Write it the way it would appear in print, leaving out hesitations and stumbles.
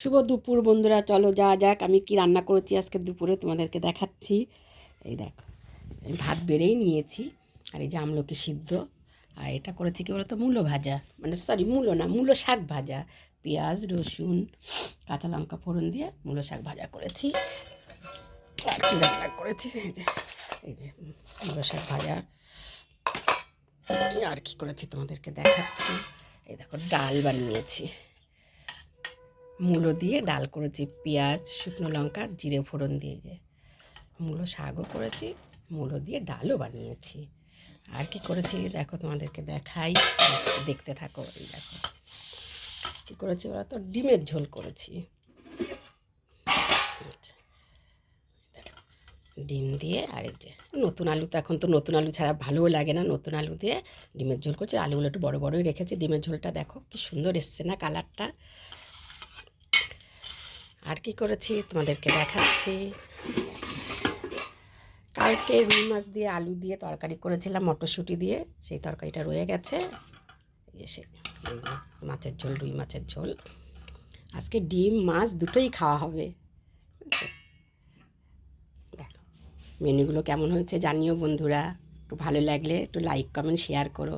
শুভ দুপুর বন্ধুরা, চলো যাওয়া যাক। আমি কি রান্না করেছি আজকে দুপুরে তোমাদেরকে দেখাচ্ছি। এই দেখো, আমি ভাত বেড়েই নিয়েছি, আর এই যে আমলকি সিদ্ধ, আর এটা করেছি কি বলতো, মূলো ভাজা, মানে সরি মূলো না, মূলো শাক ভাজা। পেঁয়াজ রসুন কাঁচা লঙ্কা ফোড়ন দিয়ে মূলো শাক ভাজা করেছি। আর কি রান্না করেছি, এই যে মূলো শাক ভাজা। আর কি করেছি তোমাদেরকে দেখাচ্ছি। এই দেখো, ডাল বানিয়েছি, মূলো দিয়ে ডাল করেছি, পেঁয়াজ শুকনো লঙ্কা জিরে ফোড়ন দিয়ে। যে মূলো শাকও করেছি, মূলো দিয়ে ডালও বানিয়েছি। আর কি করেছি দেখো, তোমাদেরকে দেখাই, দেখতে থাকো। এই দেখো কী করেছি বলো তো, ডিমের ঝোল করেছি। ডিম দিয়ে, আর এই যে নতুন আলু, তো এখন তো নতুন আলু ছাড়া ভালোও লাগে না, নতুন আলু দিয়ে ডিমের ঝোল করছি। আলুগুলো একটু বড়ো বড়োই রেখেছি। ডিমের ঝোলটা দেখো কি সুন্দর এসছে না কালারটা। আর কি করেছি তোমাদেরকে দেখাচ্ছি। কালকে রুই মাছ দিয়ে আলু দিয়ে তরকারি করেছিলাম, মটরশুঁটি দিয়ে, সেই তরকারিটা রয়ে গেছে। এসে মাছের ঝোল, রুই মাছের ঝোল। আজকে ডিম মাছ দুটোই খাওয়া হবে। দেখো মেনুগুলো কেমন হয়েছে জানিও বন্ধুরা। একটু ভালো লাগলে একটু লাইক কমেন্ট শেয়ার করো।